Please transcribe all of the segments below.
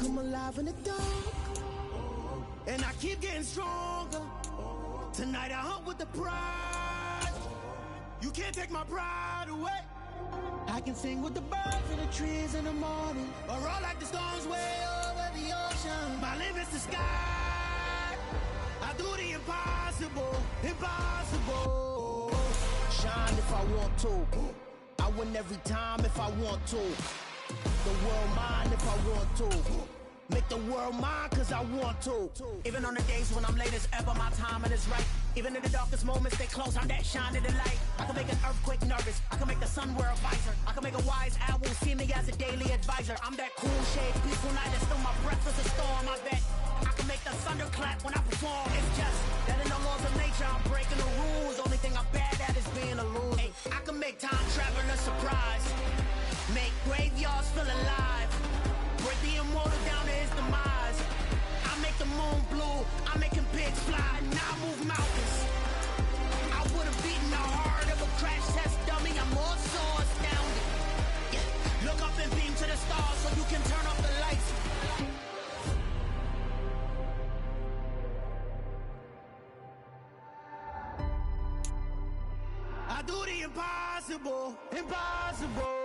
come alive in the dark, and I keep getting stronger. Tonight I hunt with the pride. You can't take my pride away. I can sing with the birds in the trees in the morning, or roll like the storms way over the ocean. My limit's the sky. I do the impossible, impossible. Shine if I want to. I win every time if I want to. The world mine if I want to. Make the world mine cause I want to. Even on the days when I'm late as ever, my timing is right. Even in the darkest moments, stay close, I'm that shine of the light. I can make an earthquake nervous, I can make the sun wear a visor. I can make a wise owl see me as a daily advisor. I'm that cool shade, peaceful night, and still my breath is a storm, I bet. I can make the thunder clap when I perform. It's just that in the laws of nature, I'm breaking the rules. Only thing I'm bad at is being a loser. Hey, I can make time travel a surprise. Make graveyards feel alive. Break the immortal down to his demise. I make the moon blue, I'm making pigs fly, and I move mountains. I would've beaten the heart of a crash test dummy. I'm more so astounded. Yeah. Look up and beam to the stars so you can turn off the lights. I do the impossible, impossible.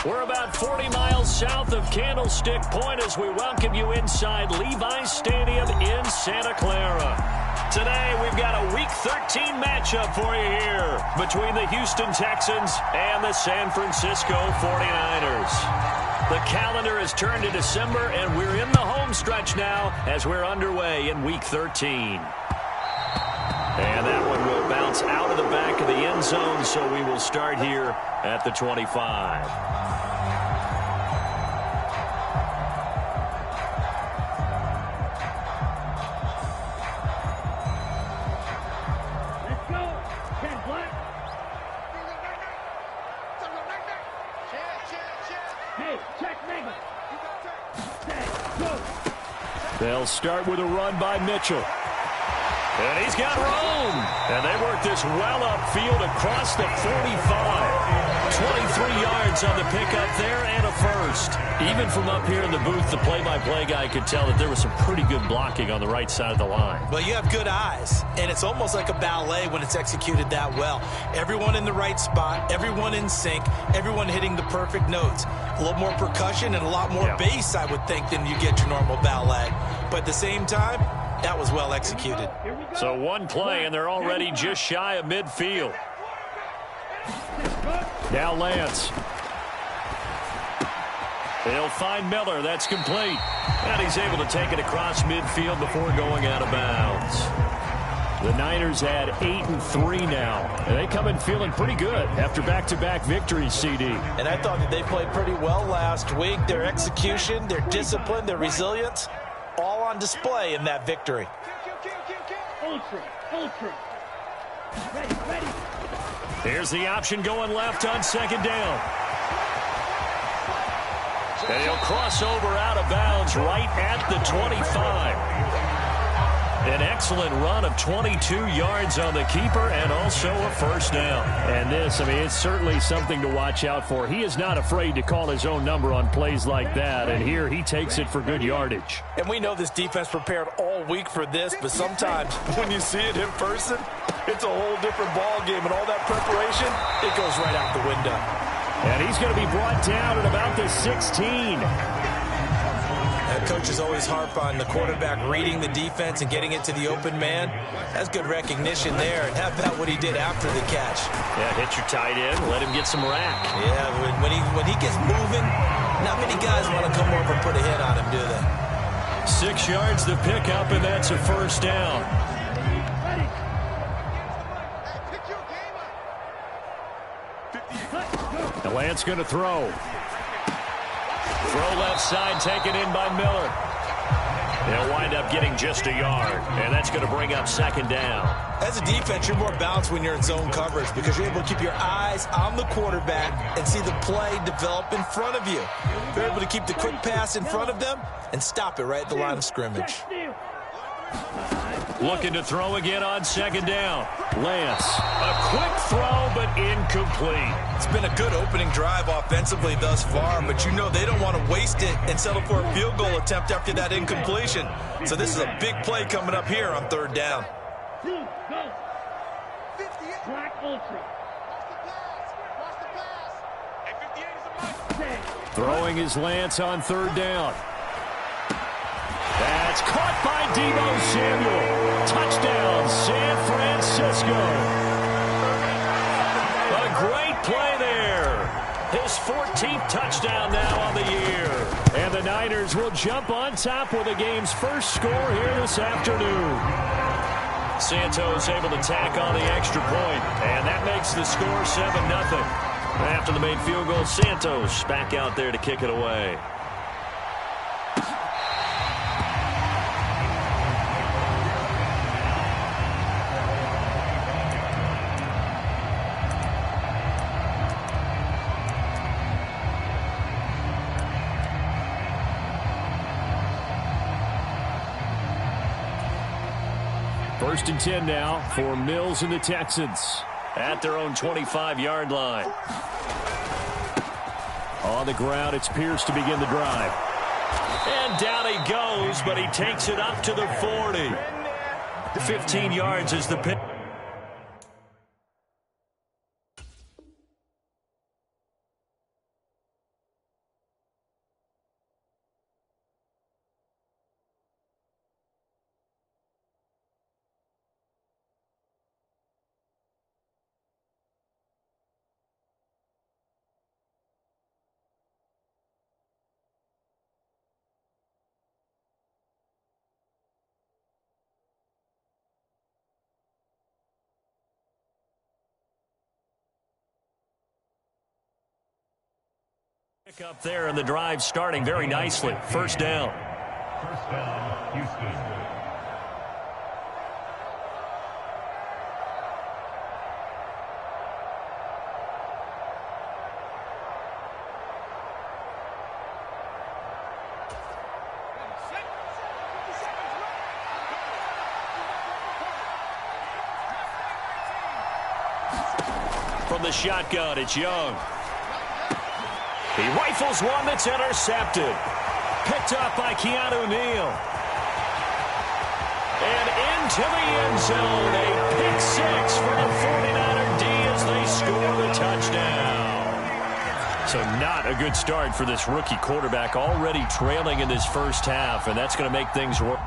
We're about 40 miles south of Candlestick Point as we welcome you inside Levi's Stadium in Santa Clara. Today, we've got a Week 13 matchup for you here between the Houston Texans and the San Francisco 49ers. The calendar has turned to December, and we're in the home stretch now as we're underway in Week 13. And that one will bounce out of the back of the end zone, so we will start here at the 25. They'll start with a run by Mitchell. And he's got room. And they work this well upfield across the 45. 23 yards on the pickup there and a first. Even from up here in the booth, the play-by-play guy could tell that there was some pretty good blocking on the right side of the line. Well, you have good eyes, and it's almost like a ballet when it's executed that well. Everyone in the right spot, everyone in sync, everyone hitting the perfect notes. A little more percussion and a lot more bass, I would think, than you get your normal ballet. But at the same time, that was well executed. So one play, and they're already just shy of midfield. Now Lance. They'll find Miller. That's complete. And he's able to take it across midfield before going out of bounds. The Niners had 8-3 now. And they come in feeling pretty good after back-to-back victories, CD. And I thought that they played pretty well last week. Their execution, their discipline, their resilience, all on display in that victory. Ultra. Ready. Here's the option going left on second down. And he'll cross over out of bounds right at the 25. An excellent run of 22 yards on the keeper and also a first down. And this, it's certainly something to watch out for. He is not afraid to call his own number on plays like that. And here he takes it for good yardage. And we know this defense prepared all week for this, but sometimes when you see it in person, it's a whole different ball game. And all that preparation, it goes right out the window. And he's going to be brought down at about the 16. Coaches always harp on the quarterback reading the defense and getting it to the open man. That's good recognition there. And how about what he did after the catch? Yeah, hit your tight end, let him get some rack. Yeah, when he gets moving, not many guys want to come over and put a hit on him, do they? 6 yards to pick up, and that's a first down. The Lance going to throw. Throw left side, taken in by Miller. They'll wind up getting just a yard, and that's going to bring up second down. As a defense, you're more balanced when you're in zone coverage because you're able to keep your eyes on the quarterback and see the play develop in front of you. You're able to keep the quick pass in front of them and stop it right at the line of scrimmage. Looking to throw again on second down. Lance, a quick throw, but incomplete. It's been a good opening drive offensively thus far, but you know they don't want to waste it and settle for a field goal attempt after that incompletion. So this is a big play coming up here on third down. Black Ultra. Throwing is Lance on third down. That's caught by Deebo Samuel. Touchdown, San Francisco. A great play there. His 14th touchdown now on the year. And the Niners will jump on top with the game's first score here this afternoon. Santos able to tack on the extra point, and that makes the score 7-0. After the made field goal, Santos back out there to kick it away. First and 10 now for Mills and the Texans at their own 25-yard line. On the ground, it's Pierce to begin the drive. And down he goes, but he takes it up to the 40. 15 yards is the pick. Pick up there, and the drive starting very nicely. First down. First down, Houston. From the shotgun, it's Young. He rifles one that's intercepted. Picked up by Keanu Neal. And into the end zone. A pick six for the 49er D as they score the touchdown. So not a good start for this rookie quarterback, already trailing in this first half, and that's going to make things work.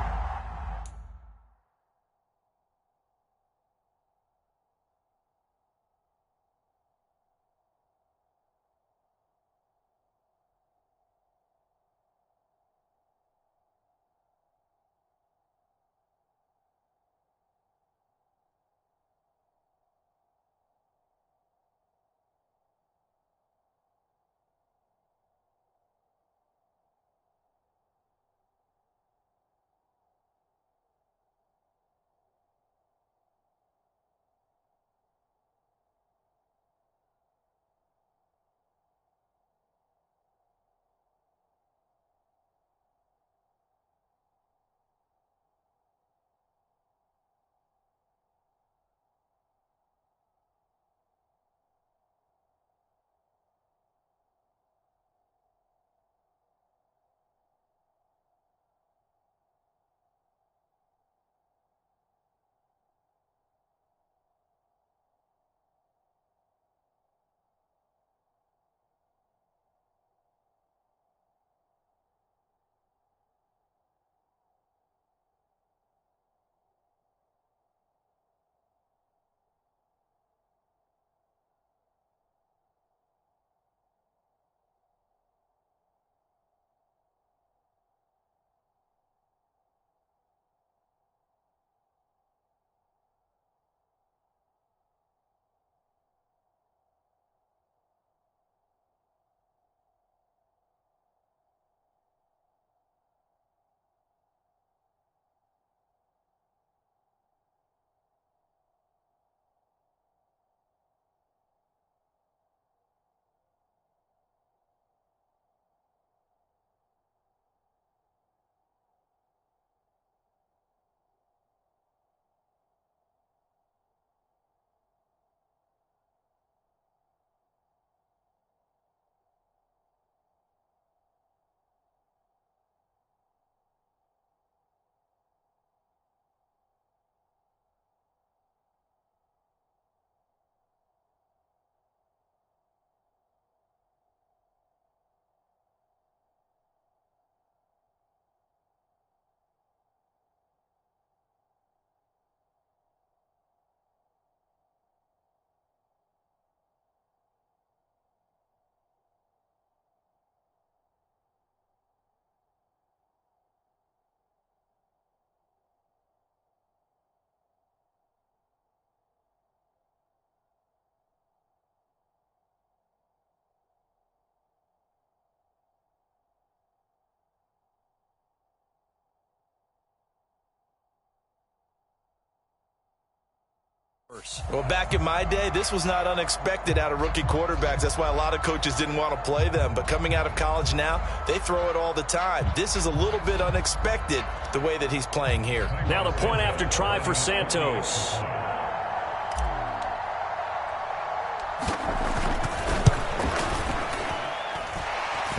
Well, back in my day, this was not unexpected out of rookie quarterbacks. That's why a lot of coaches didn't want to play them. But coming out of college now, they throw it all the time. This is a little bit unexpected, the way that he's playing here. Now the point after try for Santos.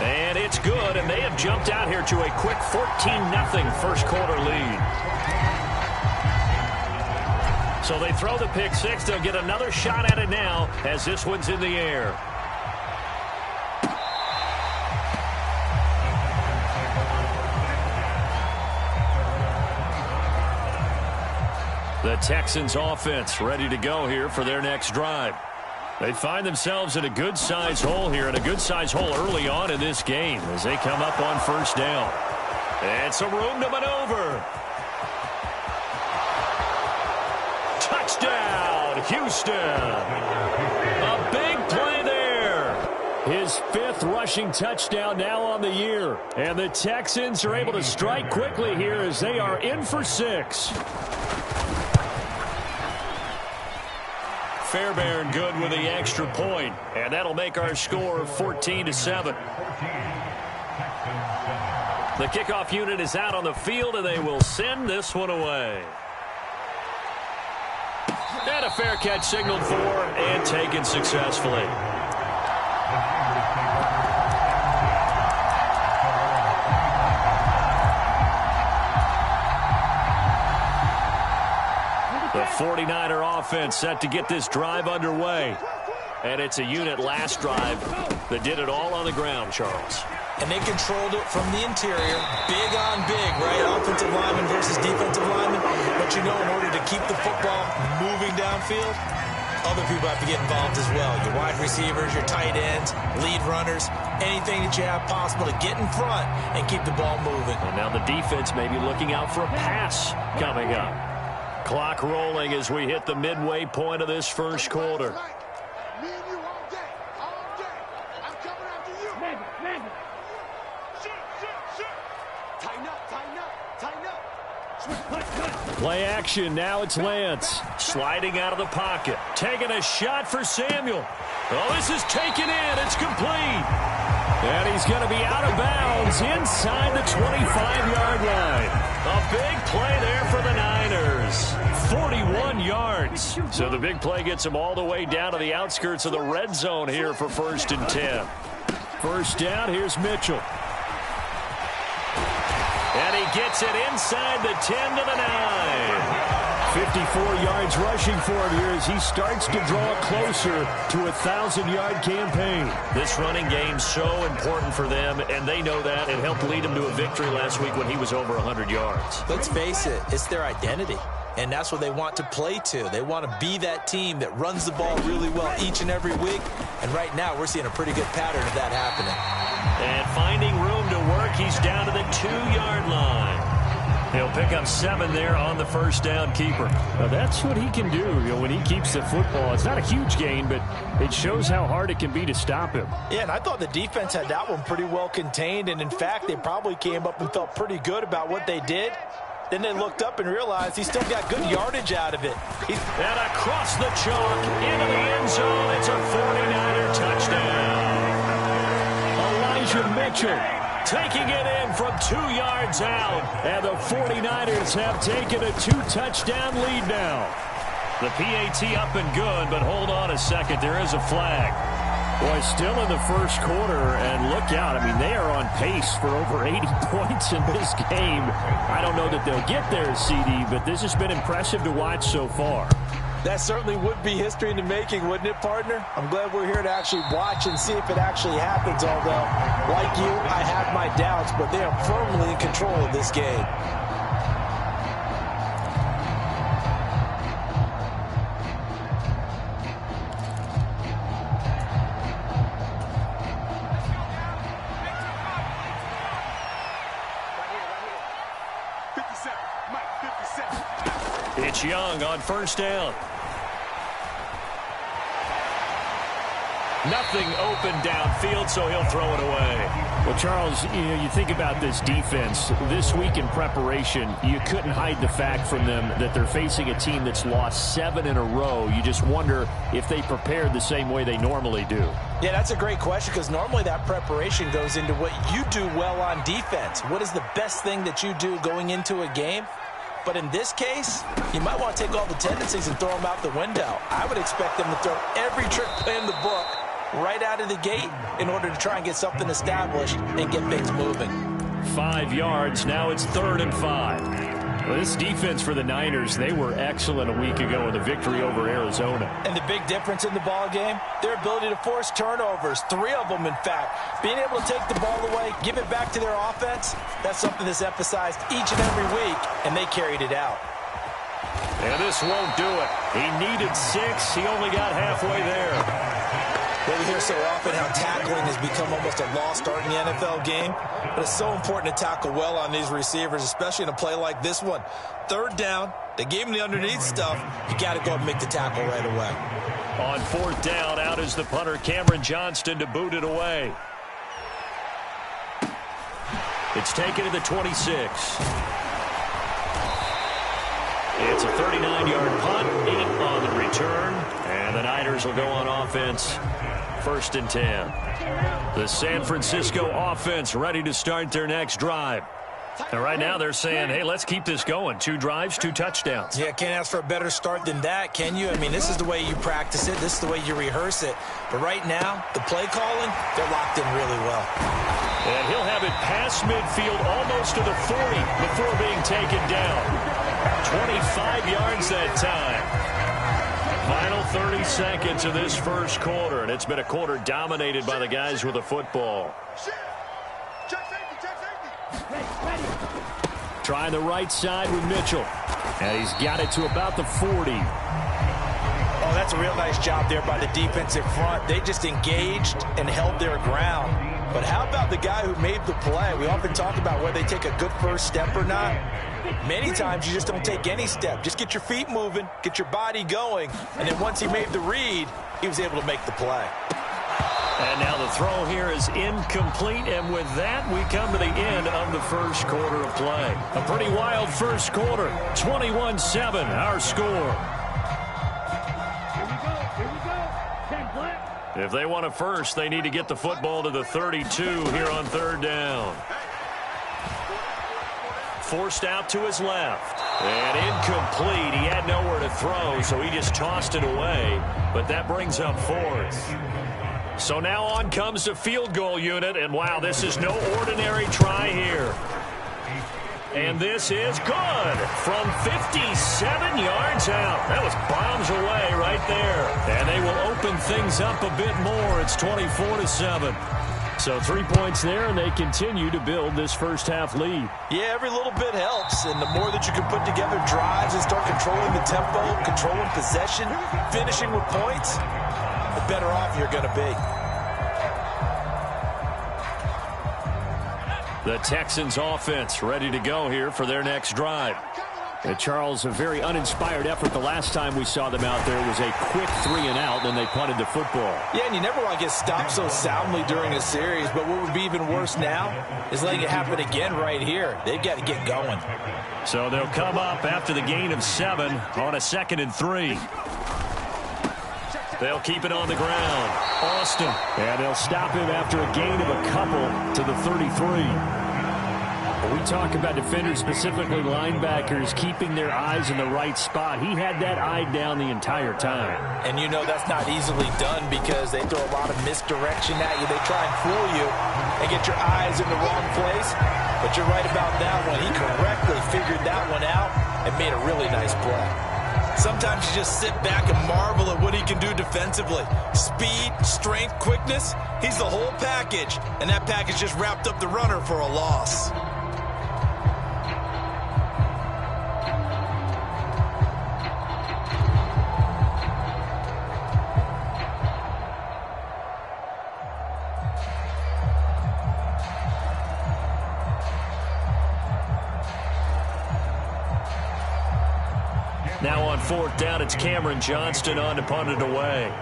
And it's good, and they have jumped out here to a quick 14-0 first quarter lead. So they throw the pick six. They'll get another shot at it now as this one's in the air. The Texans offense ready to go here for their next drive. They find themselves in a good-sized hole here, and a good-sized hole early on in this game as they come up on first down. And some room to maneuver. Touchdown, Houston. A big play there. His fifth rushing touchdown now on the year. And the Texans are able to strike quickly here as they are in for 6. Fairbairn good with the extra point. And that'll make our score 14-7. The kickoff unit is out on the field, and they will send this one away. And a fair catch signaled for and taken successfully. The 49er offense set to get this drive underway. And it's a unit last drive that did it all on the ground, Charles. And they controlled it from the interior, big on big, right? Offensive lineman versus defensive lineman. But you know, in order to keep the football moving downfield, other people have to get involved as well. Your wide receivers, your tight ends, lead runners, anything that you have possible to get in front and keep the ball moving. And now the defense may be looking out for a pass coming up. Clock rolling as we hit the midway point of this first quarter. Play action. Now it's Lance. Sliding out of the pocket. Taking a shot for Samuel. Oh, this is taken in. It's complete. And he's going to be out of bounds inside the 25-yard line. A big play there for the Niners. 41 yards. So the big play gets him all the way down to the outskirts of the red zone here for 1st and 10. First down, here's Mitchell. And he gets it inside the 10 to the 9. 54 yards rushing for him here as he starts to draw closer to a 1,000-yard campaign. This running game's so important for them, and they know that. It helped lead him to a victory last week when he was over 100 yards. Let's face it, it's their identity. And that's what they want to play to. They want to be that team that runs the ball really well each and every week. And right now, we're seeing a pretty good pattern of that happening. And finding room to work, he's down to the 2-yard line. He'll pick up 7 there on the first down keeper. Now that's what he can do, when he keeps the football. It's not a huge gain, but it shows how hard it can be to stop him. Yeah, and I thought the defense had that one pretty well contained. And, in fact, they probably came up and felt pretty good about what they did. Then they looked up and realized he still got good yardage out of it. And across the chalk, into the end zone, it's a 49er touchdown. Elijah Mitchell taking it in from 2 yards out. And the 49ers have taken a 2-touchdown lead now. The PAT up and good, but hold on a second. There is a flag. Boy, still in the first quarter, and look out. I mean, they are on pace for over 80 points in this game. I don't know that they'll get there, CD, but this has been impressive to watch so far. That certainly would be history in the making, wouldn't it, partner? I'm glad we're here to actually watch and see if it actually happens, although, like you, I have my doubts, but they are firmly in control of this game. It's Young on first down. Nothing open downfield, so he'll throw it away. Well, Charles, you think about this defense. This week in preparation, you couldn't hide the fact from them that they're facing a team that's lost 7 in a row. You just wonder if they prepared the same way they normally do. Yeah, that's a great question, because normally that preparation goes into what you do well on defense. What is the best thing that you do going into a game? But in this case, you might want to take all the tendencies and throw them out the window. I would expect them to throw every trick play in the book right out of the gate in order to try and get something established and get things moving. 5 yards. Now it's 3rd and 5. Well, this defense for the Niners, they were excellent a week ago in the victory over Arizona. And the big difference in the ball game, their ability to force turnovers, 3 of them, in fact. Being able to take the ball away, give it back to their offense, that's something that's emphasized each and every week, and they carried it out. And this won't do it. He needed 6. He only got halfway there. Well, we hear so often how tackling has become almost a lost art in the NFL game, but it's so important to tackle well on these receivers, especially in a play like this one. 3rd down, they gave him the underneath stuff. You got to go and make the tackle right away. On 4th down, out is the punter, Cameron Johnston, to boot it away. It's taken to the 26. It's a 39-yard punt, 8 on the return, and the Niners will go on offense. 1st and 10. The San Francisco offense ready to start their next drive. And right now they're saying, hey, let's keep this going. 2 drives, 2 touchdowns. Yeah, can't ask for a better start than that, can you? I mean, this is the way you practice it. This is the way you rehearse it. But right now, the play calling, they're locked in really well. And he'll have it past midfield, almost to the 40 before being taken down. 25 yards that time. Final 30 seconds of this first quarter, and it's been a quarter dominated by the guys with the football. Trying the right side with Mitchell. And he's got it to about the 40. Oh, that's a real nice job there by the defensive front. They just engaged and held their ground. But how about the guy who made the play? We often talk about whether they take a good first step or not. Many times you just don't take any step. Just get your feet moving, get your body going, and then once he made the read, he was able to make the play. And now the throw here is incomplete, and with that, we come to the end of the first quarter of play. A pretty wild first quarter, 21-7, our score. If they want a first, they need to get the football to the 32 here on 3rd down. Forced out to his left. And incomplete. He had nowhere to throw, so he just tossed it away. But that brings up 4th. So now on comes the field goal unit. And, wow, this is no ordinary try here. And this is good from 57 yards out. That was bombs away right there. And they will open things up a bit more. It's 24-7. So 3 points there, and they continue to build this first half lead. Yeah, every little bit helps, and the more that you can put together drives and start controlling the tempo, controlling possession, finishing with points, the better off you're going to be. The Texans offense ready to go here for their next drive. Charles, a very uninspired effort the last time we saw them out there was a quick 3-and-out, and they punted the football. Yeah, and you never want to get stopped so soundly during a series, but what would be even worse now is letting it happen again right here. They've got to get going. So they'll come up after the gain of 7 on a 2nd and 3. They'll keep it on the ground. Austin. And they'll stop him after a gain of a couple to the 33. We talk about defenders, specifically linebackers, keeping their eyes in the right spot. He had that eye down the entire time. And you know that's not easily done because they throw a lot of misdirection at you. They try and fool you and get your eyes in the wrong place. But you're right about that one. He correctly figured that one out and made a really nice play. Sometimes you just sit back and marvel at what he can do defensively. Speed, strength, quickness, he's the whole package. And that package just wrapped up the runner for a loss. Now on 4th down, it's Cameron Johnston on to punt it away.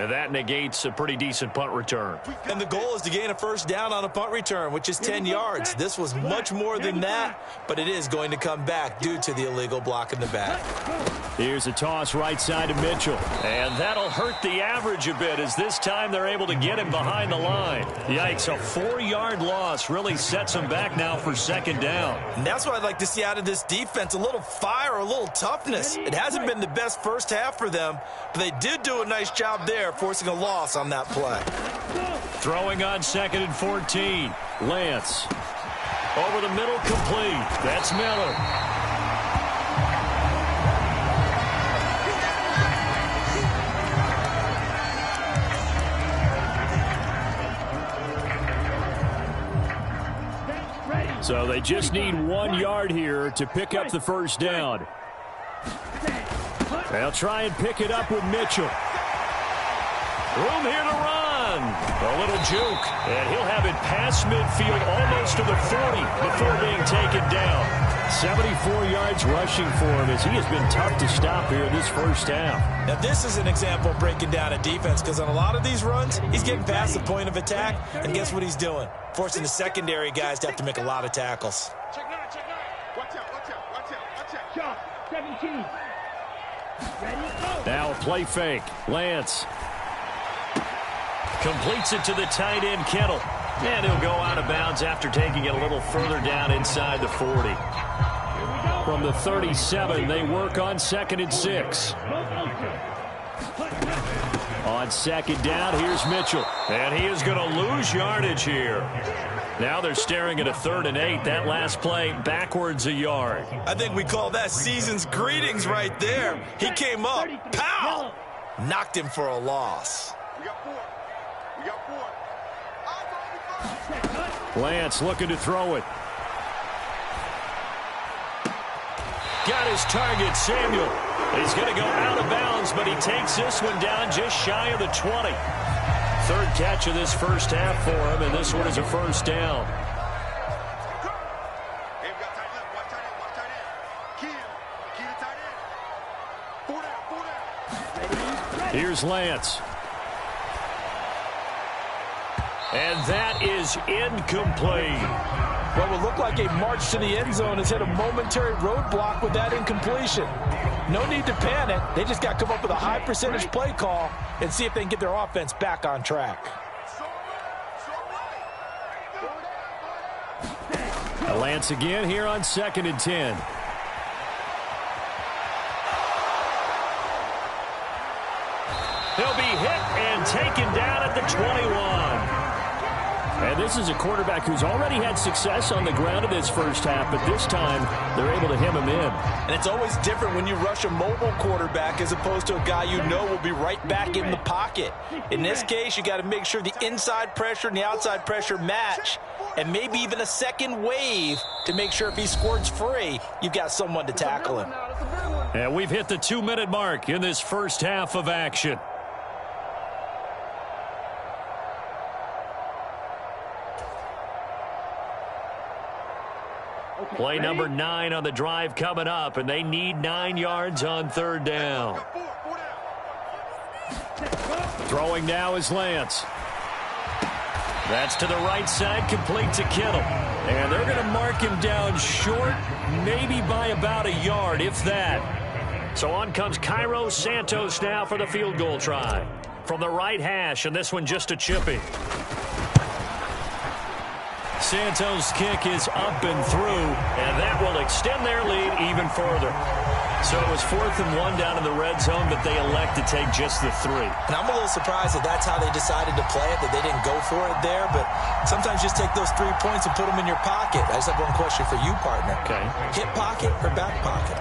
And that negates a pretty decent punt return. And the goal is to gain a first down on a punt return, which is 10 yards. This was much more than that, but it is going to come back due to the illegal block in the back. Here's a toss right side to Mitchell. And that'll hurt the average a bit as this time they're able to get him behind the line. Yikes, a 4-yard loss really sets him back now for second down. And that's what I'd like to see out of this defense, a little fire, a little toughness. It hasn't been the best first half for them, but they did do a nice job there, forcing a loss on that play. Throwing on 2nd and 14. Lance. Over the middle, complete. That's Miller. So they just need 1 yard here to pick up the first down. They'll try and pick it up with Mitchell. Room here to run. A little juke. And he'll have it past midfield almost to the 40 before being taken down. 74 yards rushing for him as he has been tough to stop here in this first half. Now, this is an example of breaking down a defense because on a lot of these runs, he's getting past the point of attack, and guess what he's doing? Forcing the secondary guys to have to make a lot of tackles. Check 9, check 9. Watch out, watch out, watch out, watch out. Shot, 17. Ready, go. Now a play fake. Lance. Completes it to the tight end, Kittle. And he'll go out of bounds after taking it a little further down inside the 40. From the 37, they work on 2nd and 6. On 2nd down, here's Mitchell. And he is going to lose yardage here. Now they're staring at a 3rd and 8. That last play backwards a yard. I think we call that season's greetings right there. He came up, pow! Knocked him for a loss. We got 4. We got 4. Lance looking to throw it. Got his target, Samuel. He's going to go out of bounds, but he takes this one down just shy of the 20. 3rd catch of this first half for him, and this one is a first down. Hey, we got tight end. Watch tight end. Watch tight end. Key to tight end. 4 down. Here's Lance. And that is incomplete. What would look like a march to the end zone has hit a momentary roadblock with that incompletion. No need to panic. They just got to come up with a high percentage play call and see if they can get their offense back on track. Lance again here on 2nd and 10. He'll be hit and taken down at the 21. And this is a quarterback who's already had success on the ground in this first half, but this time they're able to hem him in. And it's always different when you rush a mobile quarterback as opposed to a guy you know will be right back in the pocket. In this case, you got to make sure the inside pressure and the outside pressure match, and maybe even a second wave to make sure if he squirts free, you've got someone to tackle him. And we've hit the 2-minute mark in this first half of action. Play number 9 on the drive coming up, and they need 9 yards on 3rd down. Throwing now is Lance. That's to the right side, complete to Kittle. And they're going to mark him down short, maybe by about a yard, if that. So on comes Cairo Santos now for the field goal try. From the right hash, and this one just a chippy. Santos' kick is up and through, and that will extend their lead even further. So it was 4th and 1 down in the red zone, but they elect to take just the 3. And I'm a little surprised that that's how they decided to play it, that they didn't go for it there. But sometimes just take those 3 points and put them in your pocket. I just have one question for you, partner. Okay. Hip pocket or back pocket?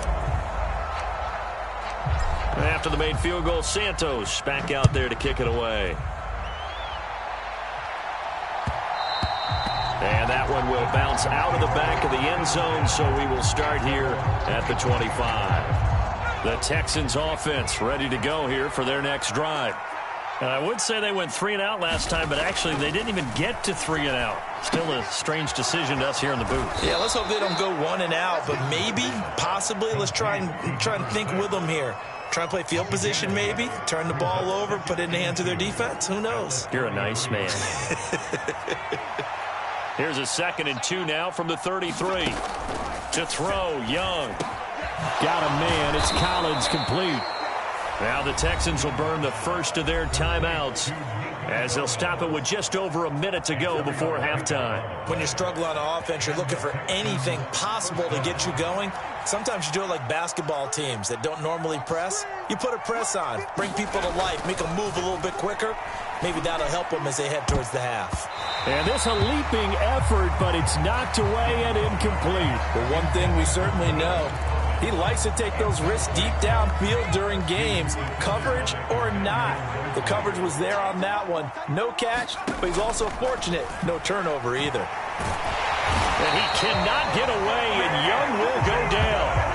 After the made field goal, Santos back out there to kick it away. And that one will bounce out of the back of the end zone, so we will start here at the 25. The Texans offense ready to go here for their next drive. And I would say they went 3 and out last time, but actually they didn't even get to 3 and out. Still a strange decision to us here in the booth. Yeah, let's hope they don't go 1 and out, but maybe, possibly, let's try and think with them here. Try and play field position maybe, turn the ball over, put it in the hands of their defense. Who knows? You're a nice man. Here's a 2nd and 2 now from the 33. To throw, Young. Got a man. It's Collins complete. Now the Texans will burn the first of their timeouts as they'll stop it with just over a minute to go before halftime. When you struggle on offense, you're looking for anything possible to get you going. Sometimes you do it like basketball teams that don't normally press. You put a press on, bring people to life, make them move a little bit quicker. Maybe that'll help them as they head towards the half. And this a leaping effort, but it's knocked away and incomplete. But one thing we certainly know, he likes to take those risks deep downfield during games, coverage or not. The coverage was there on that one. No catch, but he's also fortunate. No turnover either. And he cannot get away, and Young will go down.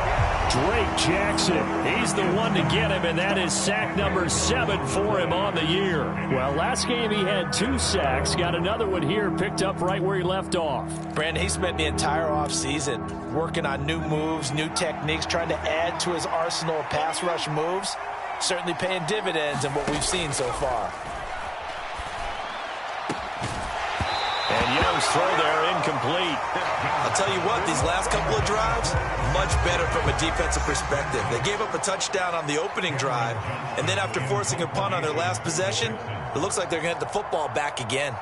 Drake Jackson, he's the one to get him, and that is sack number 7 for him on the year. Well, last game he had 2 sacks. Got another one here, picked up right where he left off. Brandon, he spent the entire offseason working on new moves, new techniques, trying to add to his arsenal of pass rush moves. Certainly paying dividends in what we've seen so far. And Young's throw there incomplete. I'll tell you what, these last couple of drives, much better from a defensive perspective. They gave up a touchdown on the opening drive, and then after forcing a punt on their last possession, it looks like they're going to get the football back again.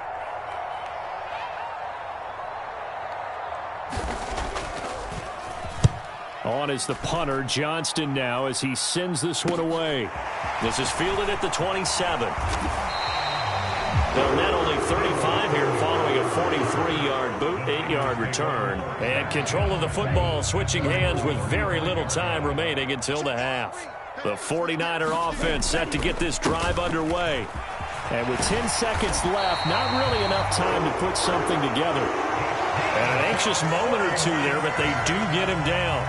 On is the punter, Johnston now, as he sends this one away. This is fielded at the 27. They'll net only 35 here following a 43-yard boot, 8-yard return. And control of the football switching hands with very little time remaining until the half. The 49er offense set to get this drive underway. And with 10 seconds left, not really enough time to put something together. And an anxious moment or two there, but they do get him down.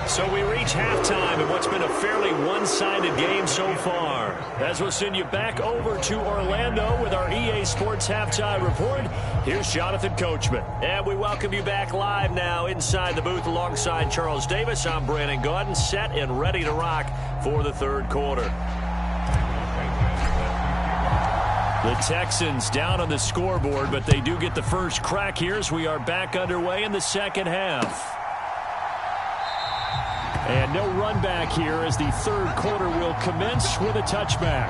So we reach halftime in what's been a fairly one-sided game so far. As we'll send you back over to Orlando with our EA Sports Halftime Report, here's Jonathan Coachman. And we welcome you back live now inside the booth alongside Charles Davis. I'm Brandon Gaudin, set and ready to rock for the third quarter. The Texans down on the scoreboard, but they do get the first crack here as we are back underway in the second half. And no run back here as the third quarter will commence with a touchback.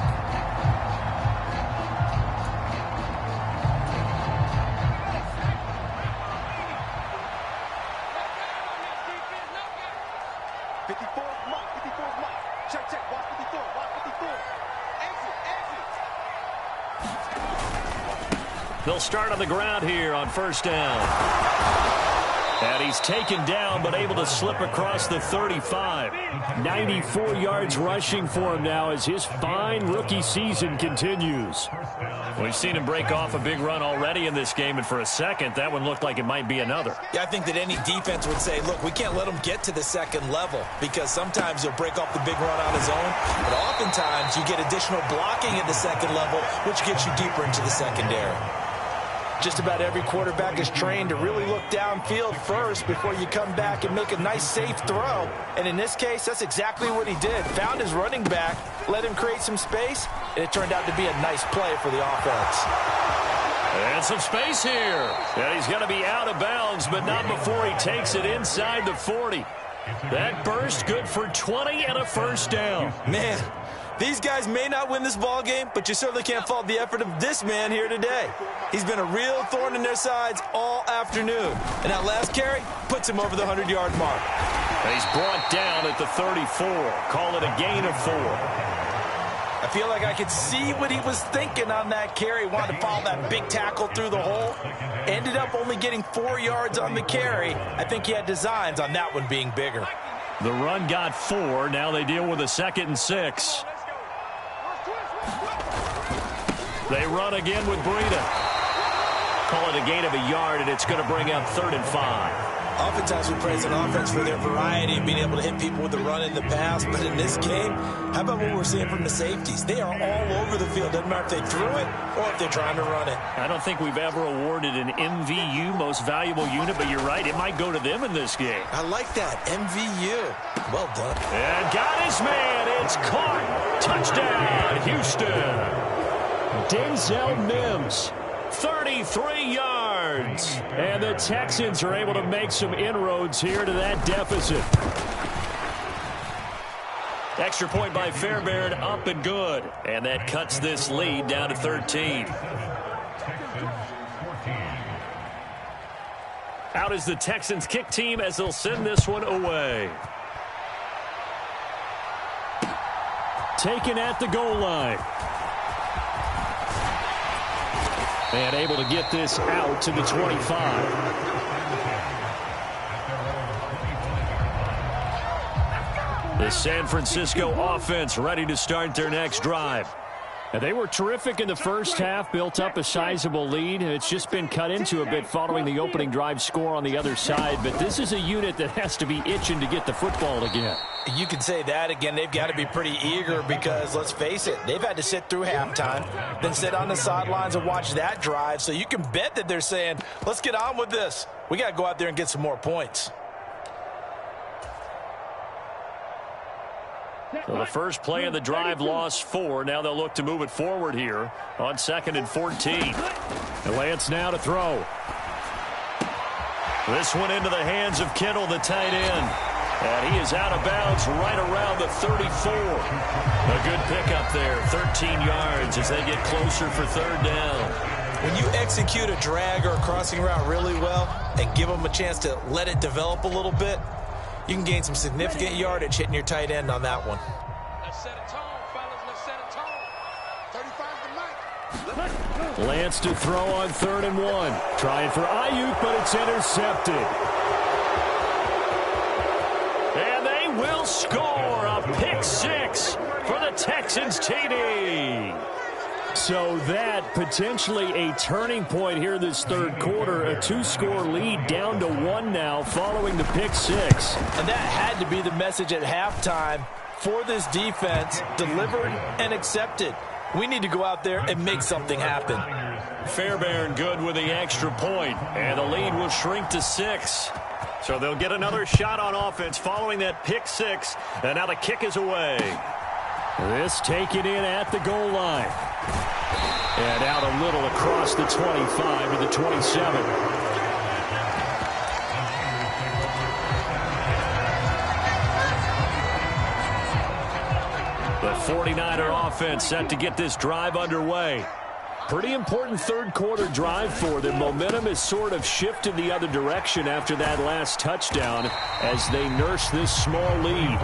They'll start on the ground here on first down. And he's taken down, but able to slip across the 35. 94 yards rushing for him now as his fine rookie season continues. We've seen him break off a big run already in this game, and for a second, that one looked like it might be another. Yeah, I think that any defense would say, look, we can't let him get to the second level because sometimes he'll break off the big run on his own, but oftentimes you get additional blocking at the second level, which gets you deeper into the secondary. Just about every quarterback is trained to really look downfield first before you come back and make a nice, safe throw. And in this case, that's exactly what he did. Found his running back, let him create some space, and it turned out to be a nice play for the offense. And some space here. And he's going to be out of bounds, but not before he takes it inside the 40. That burst good for 20 and a first down. Man, these guys may not win this ball game, but you certainly can't fault the effort of this man here today. He's been a real thorn in their sides all afternoon. And that last carry puts him over the 100-yard mark. And he's brought down at the 34. Call it a gain of 4. I feel like I could see what he was thinking on that carry. Wanted to follow that big tackle through the hole. Ended up only getting 4 yards on the carry. I think he had designs on that one being bigger. The run got 4. Now they deal with a 2nd and 6. They run again with Breida. Call it a gain of a yard, and it's going to bring up 3rd and 5. Oftentimes we praise an offense for their variety and being able to hit people with the run in the pass. But in this game, how about what we're seeing from the safeties? They are all over the field. Doesn't matter if they threw it or if they're trying to run it. I don't think we've ever awarded an MVU, most valuable unit, but you're right. It might go to them in this game. I like that. MVU. Well done. And got his man. It's caught. Touchdown, Houston. Denzel Mims. 33 yards. And the Texans are able to make some inroads here to that deficit. Extra point by Fairbairn, up and good. And that cuts this lead down to 13. Out is the Texans kick team as they'll send this one away. Taken at the goal line. And able to get this out to the 25. The San Francisco offense ready to start their next drive. And they were terrific in the first half, built up a sizable lead. It's just been cut into a bit following the opening drive score on the other side. But this is a unit that has to be itching to get the football again. You can say that again. They've got to be pretty eager because, let's face it, they've had to sit through halftime, then sit on the sidelines and watch that drive. So you can bet that they're saying, let's get on with this. We got to go out there and get some more points. So the first play of the drive lost 4. Now they'll look to move it forward here on 2nd and 14. And Lance now to throw. This one into the hands of Kittle, the tight end. And he is out of bounds right around the 34. A good pickup there, 13 yards as they get closer for 3rd down. When you execute a drag or a crossing route really well and give them a chance to let it develop a little bit, you can gain some significant yardage hitting your tight end on that one. Let's set a tone, fellas. Let's set a tone. 35 to Mike. Lance to throw on 3rd and 1. Trying for Ayuk, but it's intercepted. And they will score a pick 6 for the Texans TD. So that potentially a turning point here this 3rd quarter. A 2-score lead down to 1 now following the pick 6. And that had to be the message at halftime for this defense. Delivered and accepted. We need to go out there and make something happen. Fairbairn good with the extra point, and the lead will shrink to 6. So they'll get another shot on offense following that pick 6, and now the kick is away. This taken in at the goal line. And out a little across the 25 to the 27. The 49er offense set to get this drive underway. Pretty important 3rd quarter drive for them. Momentum has sort of shifted the other direction after that last touchdown as they nurse this small lead.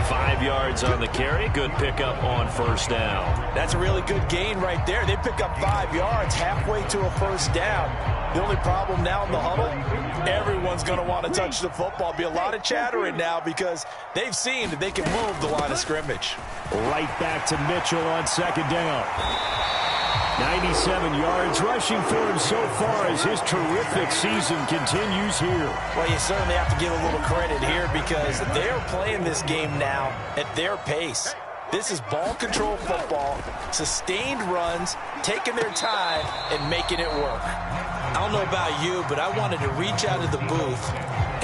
5 yards on the carry. Good pickup on 1st down. That's a really good gain right there. They pick up 5 yards halfway to a 1st down. The only problem now in the huddle, everyone's going to want to touch the football. Be a lot of chattering now because they've seen that they can move the line of scrimmage. Right back to Mitchell on 2nd down. 97 yards rushing for him so far as his terrific season continues here. Well, you certainly have to give a little credit here because they're playing this game now at their pace. This is ball control football, sustained runs, taking their time, and making it work. I don't know about you, but I wanted to reach out of the booth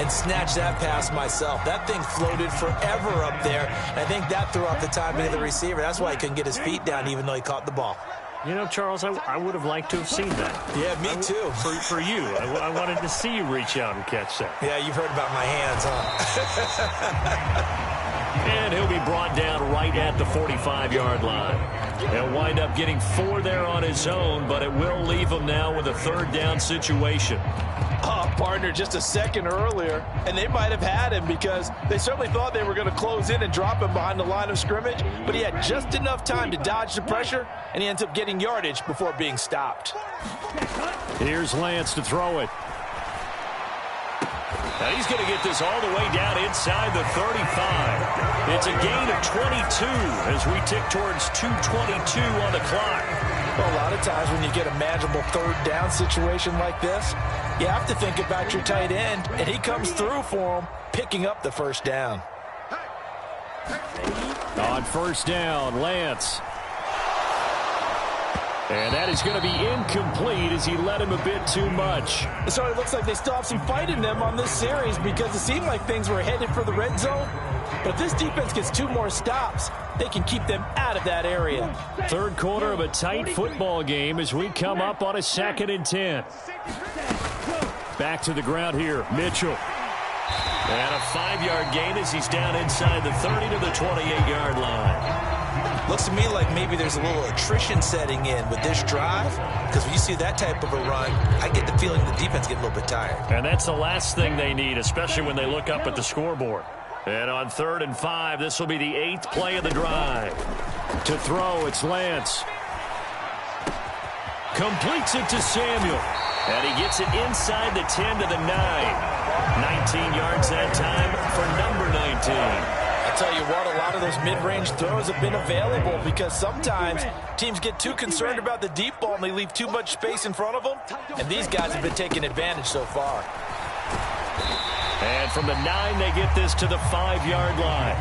and snatch that pass myself. That thing floated forever up there, and I think that threw off the timing of the receiver. That's why he couldn't get his feet down even though he caught the ball. You know, Charles, I would have liked to have seen that. Yeah, me too. For you. I wanted to see you reach out and catch that. Yeah, you've heard about my hands, huh? And he'll be brought down right at the 45-yard line. He'll wind up getting 4 there on his own, but it will leave him now with a 3rd down situation. Partner just a second earlier, and they might have had him because they certainly thought they were going to close in and drop him behind the line of scrimmage, but he had just enough time to dodge the pressure, and he ends up getting yardage before being stopped. Here's Lance to throw it. Now he's going to get this all the way down inside the 35. It's a gain of 22 as we tick towards 2:22 on the clock. Well, a lot of times when you get a manageable third down situation like this, you have to think about your tight end, and he comes through for him, picking up the first down. On first down, Lance. And that is going to be incomplete as he led him a bit too much. So it looks like they still have some fight in them on this series because it seemed like things were headed for the red zone. But if this defense gets 2 more stops, they can keep them out of that area. Third quarter of a tight football game as we come up on a 2nd and 10. Back to the ground here, Mitchell. And a 5-yard gain as he's down inside the 30 to the 28-yard line. Looks to me like maybe there's a little attrition setting in with this drive, because when you see that type of a run, I get the feeling the defense gets a little bit tired. And that's the last thing they need, especially when they look up at the scoreboard. And on 3rd and 5, this will be the 8th play of the drive. To throw, it's Lance. Completes it to Samuel. And he gets it inside the 10 to the 9. 19 yards that time for number 19. I'll tell you what, a lot of those mid-range throws have been available because sometimes teams get too concerned about the deep ball and they leave too much space in front of them. And these guys have been taking advantage so far. And from the 9, they get this to the 5-yard line.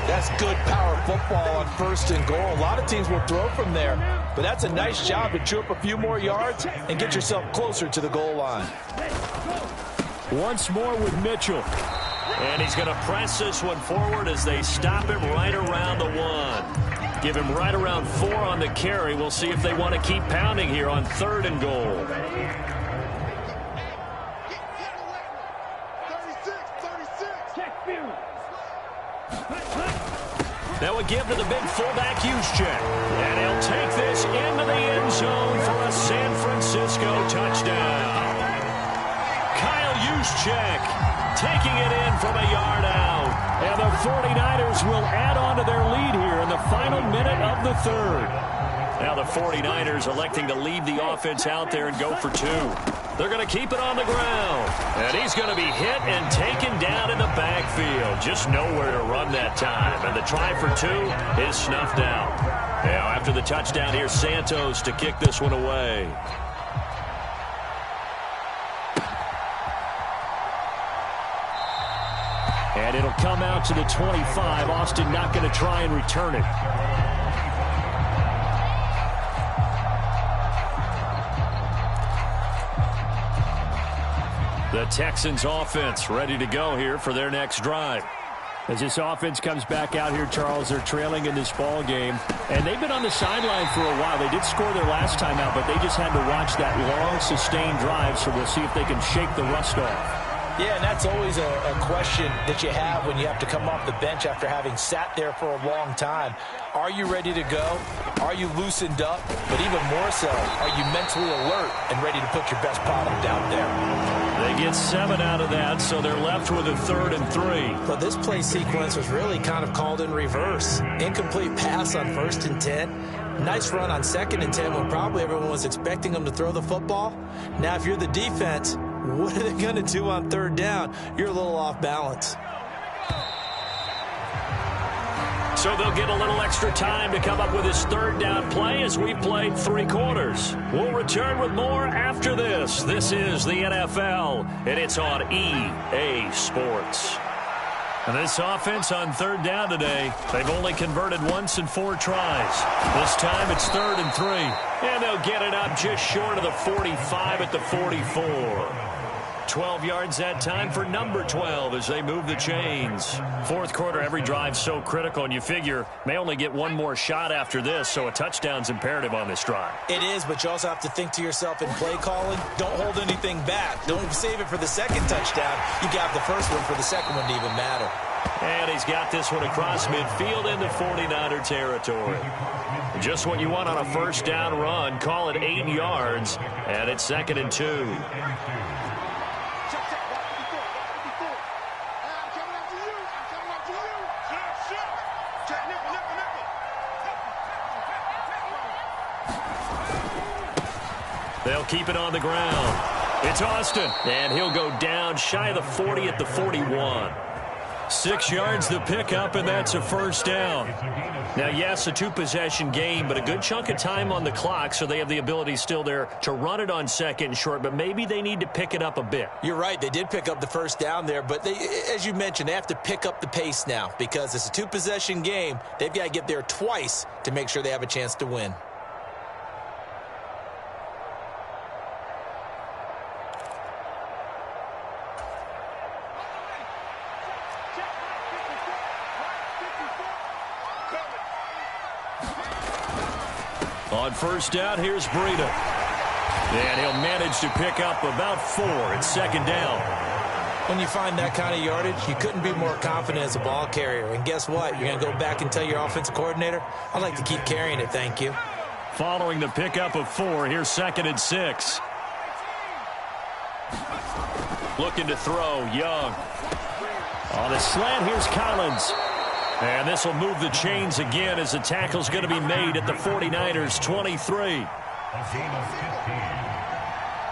That's good power football on 1st and goal. A lot of teams will throw from there, but that's a nice job to chew up a few more yards and get yourself closer to the goal line. Once more with Mitchell. And he's going to press this one forward as they stop him right around the 1. Give him right around 4 on the carry. We'll see if they want to keep pounding here on 3rd and goal. 36. That would give to the big fullback Juszczyk. And he'll take this into the end zone for a San Francisco touchdown. Kyle Juszczyk taking it in from a yard out. And the 49ers will add on to their lead here in the final minute of the 3rd. Now the 49ers electing to leave the offense out there and go for 2. They're going to keep it on the ground. And he's going to be hit and taken down in the backfield. Just nowhere to run that time. And the try for 2 is snuffed out. Now after the touchdown, here's Santos to kick this one away. And it'll come out to the 25. Austin not going to try and return it. The Texans offense ready to go here for their next drive. As this offense comes back out here, Charles, they're trailing in this ball game. And they've been on the sideline for a while. They did score their last time out, but they just had to watch that long, sustained drive. So we'll see if they can shake the rust off. Yeah, and that's always a question that you have when you have to come off the bench after having sat there for a long time. Are you ready to go? Are you loosened up? But even more so, are you mentally alert and ready to put your best product out there? They get 7 out of that, so they're left with a 3rd and 3. But this play sequence was really kind of called in reverse. Incomplete pass on 1st and 10. Nice run on 2nd and 10 when probably everyone was expecting them to throw the football. Now, if you're the defense, what are they going to do on 3rd down? You're a little off balance. So they'll get a little extra time to come up with his 3rd down play as we've played 3 quarters. We'll return with more after this. This is the NFL, and it's on EA Sports. And this offense on 3rd down today, they've only converted once in 4 tries. This time it's 3rd and 3. And they'll get it up just short of the 45 at the 44. 12 yards that time for number 12 as they move the chains. 4th quarter, every drive so critical, and you figure may only get 1 more shot after this, so a touchdown's imperative on this drive. It is, but you also have to think to yourself in play calling, don't hold anything back. Don't save it for the 2nd touchdown. You got the 1st one for the 2nd one to even matter. And he's got this one across midfield into 49er territory. Just what you want on a 1st down run. Call it 8 yards, and it's 2nd and 2. They'll keep it on the ground. It's Austin, and he'll go down shy of the 40 at the 41. 6 yards the pickup, and that's a first down. Now, yes, a 2-possession game, but a good chunk of time on the clock, so they have the ability still there to run it on second and short, but maybe they need to pick it up a bit. You're right. They did pick up the first down there, but they, as you mentioned, they have to pick up the pace now because it's a 2-possession game. They've got to get there twice to make sure they have a chance to win. On first down, here's Breida. And he'll manage to pick up about 4 at second down. When you find that kind of yardage, you couldn't be more confident as a ball carrier. And guess what? You're going to go back and tell your offensive coordinator, I'd like to keep carrying it, thank you. Following the pickup of 4, here's 2nd and 6. Looking to throw, Young. On the slant, here's Collins. And this will move the chains again as the tackle's going to be made at the 49ers' 23. A gain of 15.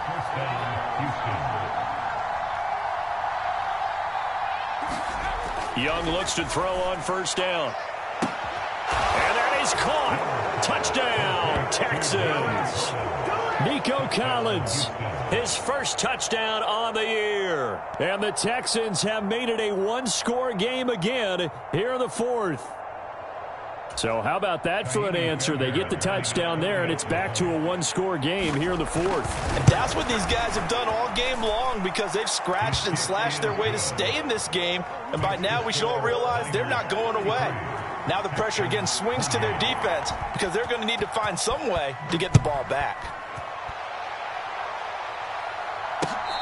First down, Houston. Young looks to throw on first down. And that is caught. Touchdown, Texans. Nico Collins, his first touchdown on the year. And the Texans have made it a 1-score game again here in the 4th. So how about that for an answer? They get the touchdown there, and it's back to a 1-score game here in the 4th. And that's what these guys have done all game long because they've scratched and slashed their way to stay in this game. And by now we should all realize they're not going away. Now the pressure again swings to their defense because they're going to need to find some way to get the ball back.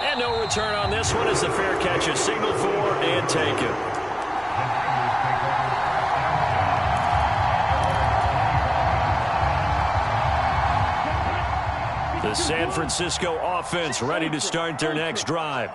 And no return on this one as the fair catch is signaled for and taken. The San Francisco offense ready to start their next drive.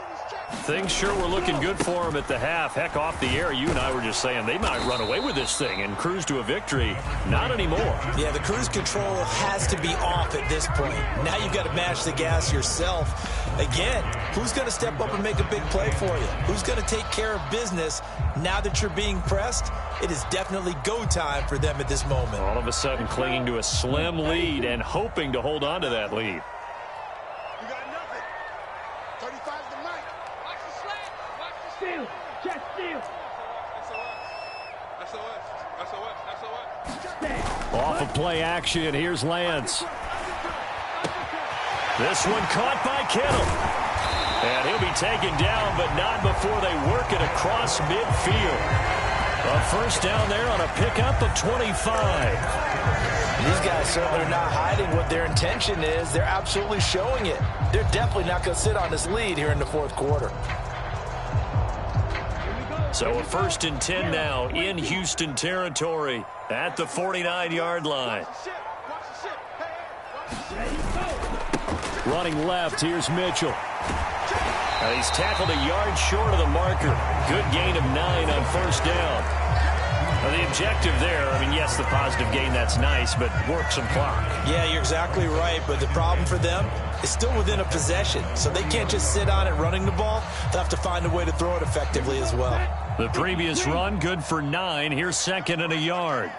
Things sure were looking good for them at the half. Heck, off the air, you and I were just saying they might run away with this thing and cruise to a victory. Not anymore. Yeah, the cruise control has to be off at this point. Now you've got to mash the gas yourself. Again, who's going to step up and make a big play for you? Who's going to take care of business now that you're being pressed? It is definitely go time for them at this moment. All of a sudden clinging to a slim lead and hoping to hold on to that lead. You got nothing. 35's the mic. Watch the slant. Watch the Steal. Just steal. SOS. Off of play action, here's Lance. This one caught by Kittle. And he'll be taken down, but not before they work it across midfield. A first down there on a pickup of 25. These guys certainly are not hiding what their intention is. They're absolutely showing it. They're definitely not going to sit on this lead here in the 4th quarter. So a 1st and 10 now in Houston territory at the 49-yard line. Running left, here's Mitchell. He's tackled a yard short of the marker. Good gain of 9 on first down. Now the objective there, I mean, yes, the positive gain, that's nice, but work some clock. Yeah, you're exactly right, but the problem for them is still within a possession, so they can't just sit on it running the ball. They'll have to find a way to throw it effectively as well. The previous run, good for 9. Here's 2nd and a yard.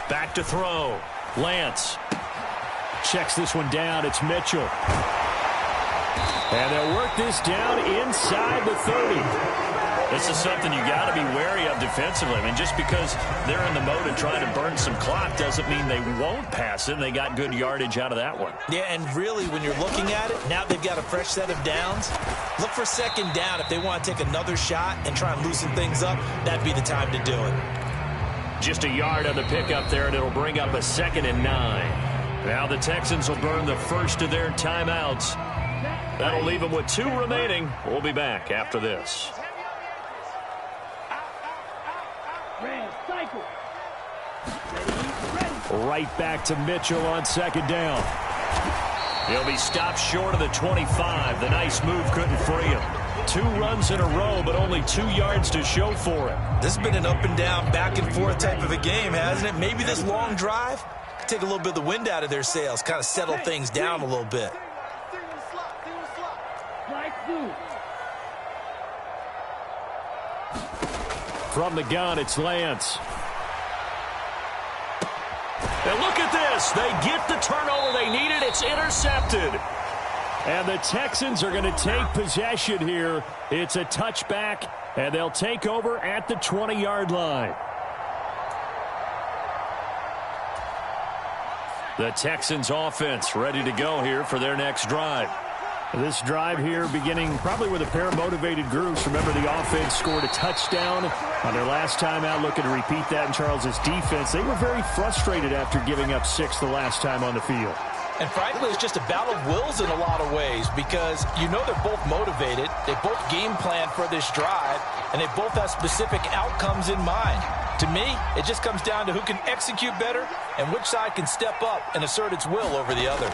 Back to throw. Lance checks this one down. It's Mitchell. And they'll work this down inside the 30. This is something you got to be wary of defensively. I mean, just because they're in the mode of trying to burn some clock doesn't mean they won't pass it. They got good yardage out of that one. Yeah, and really, when you're looking at it, now they've got a fresh set of downs. Look for 2nd down. If they want to take another shot and try and loosen things up, that'd be the time to do it. Just a yard on the pickup there, and it'll bring up a 2nd and 9. Now the Texans will burn the first of their timeouts. That'll leave them with 2 remaining. We'll be back after this. Right back to Mitchell on 2nd down. He'll be stopped short of the 25. The nice move couldn't free him. 2 runs in a row, but only 2 yards to show for it. This has been an up and down, back and forth type of a game, hasn't it? Maybe this long drive could take a little bit of the wind out of their sails, kind of settle things down a little bit. From the gun, it's Lance. And look at this. They get the turnover they needed. It's intercepted. And the Texans are going to take possession here. It's a touchback, and they'll take over at the 20-yard line. The Texans offense ready to go here for their next drive. This drive here beginning probably with a pair of motivated groups. Remember, the offense scored a touchdown on their last time out, looking to repeat that in Charles's defense. They were very frustrated after giving up 6 the last time on the field. And frankly, it's just a battle of wills in a lot of ways because you know they're both motivated. They both game plan for this drive, and they both have specific outcomes in mind. To me, it just comes down to who can execute better and which side can step up and assert its will over the other.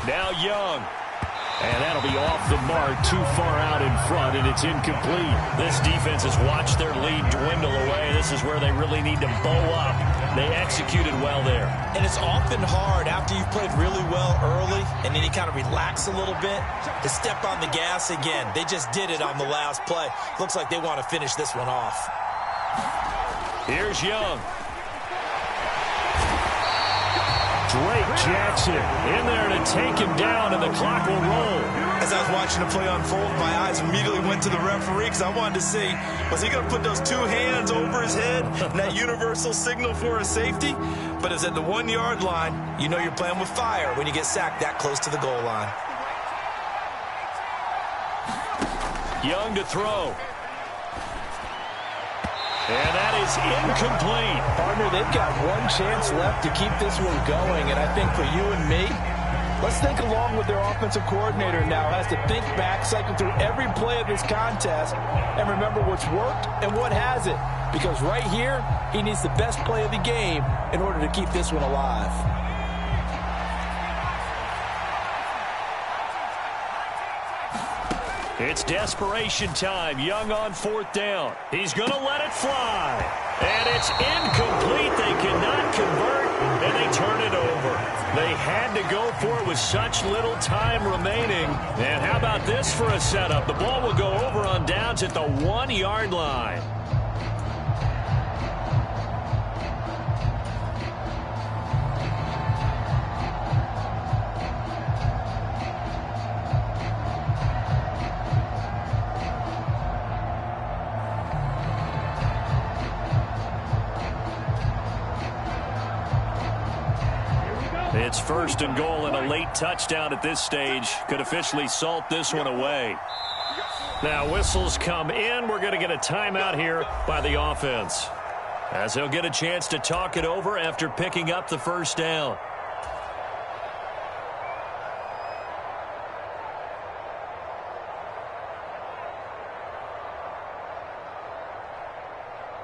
Now Young. And that'll be off the mark, too far out in front, and it's incomplete. This defense has watched their lead dwindle away. This is where they really need to bow up. They executed well there. And it's often hard after you've played really well early and then you kind of relax a little bit to step on the gas again. They just did it on the last play. Looks like they want to finish this one off. Here's Young. Drake Jackson in there to take him down, and the clock will roll. As I was watching the play unfold, my eyes immediately went to the referee because I wanted to see, was he going to put those 2 hands over his head and that universal signal for a safety? But it's at the 1-yard line. You know you're playing with fire when you get sacked that close to the goal line. Young to throw. And that is incomplete. Partner, they've got one chance left to keep this one going, and I think for you and me, let's think along with their offensive coordinator now. Has to think back, cycle through every play of this contest, and remember what's worked and what hasn't. Because right here, he needs the best play of the game in order to keep this one alive. It's desperation time. Young on 4th down. He's going to let it fly. And it's incomplete. They cannot convert, and they turn it over. They had to go for it with such little time remaining. And how about this for a setup? The ball will go over on downs at the 1-yard line. It's 1st and goal, and a late touchdown at this stage could officially salt this one away. Now whistles come in. We're going to get a timeout here by the offense, as they'll get a chance to talk it over after picking up the 1st down.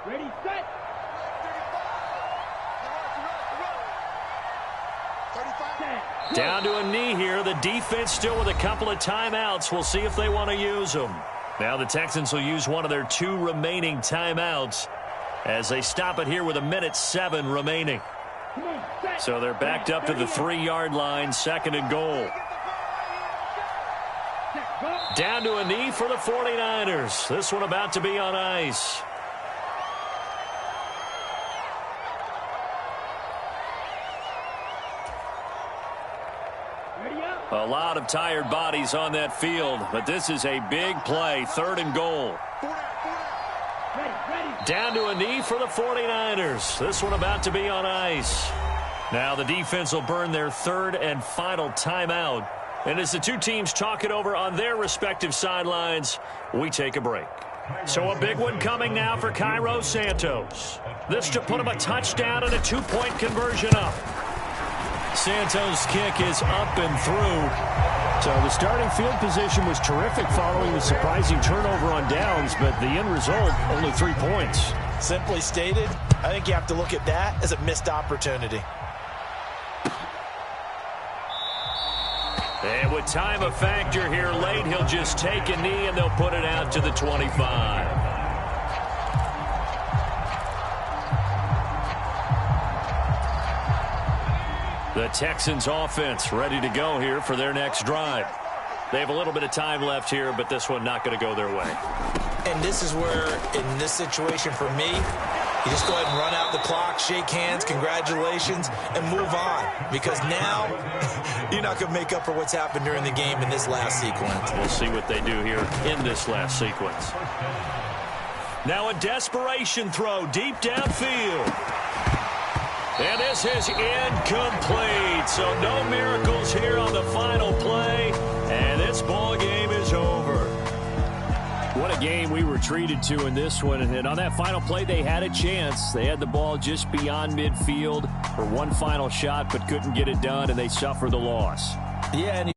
Ready, set. Down to a knee here. The defense still with a couple of timeouts. We'll see if they want to use them. Now the Texans will use one of their 2 remaining timeouts as they stop it here with 1:07 remaining. So they're backed up to the 3-yard line, 2nd and goal. Down to a knee for the 49ers. This one about to be on ice. A lot of tired bodies on that field, but this is a big play, 3rd and goal. Down to a knee for the 49ers. This one about to be on ice. Now the defense will burn their 3rd and final timeout. And as the 2 teams talk it over on their respective sidelines, we take a break. So a big one coming now for Cairo Santos. This to put him a touchdown and a 2-point conversion up. Santos' kick is up and through. So the starting field position was terrific following the surprising turnover on downs, but the end result, only 3 points. Simply stated, I think you have to look at that as a missed opportunity. And with time a factor here late, he'll just take a knee and they'll put it out to the 25. The Texans offense ready to go here for their next drive. They have a little bit of time left here, but this one not going to go their way. And this is where, in this situation for me, you just go ahead and run out the clock, shake hands, congratulations, and move on. Because now, you're not going to make up for what's happened during the game in this last sequence. We'll see what they do here in this last sequence. Now a desperation throw deep downfield. And this is incomplete. So no miracles here on the final play. And this ball game is over. What a game we were treated to in this one. And on that final play, they had a chance. They had the ball just beyond midfield for one final shot, but couldn't get it done, and they suffer the loss. Yeah, and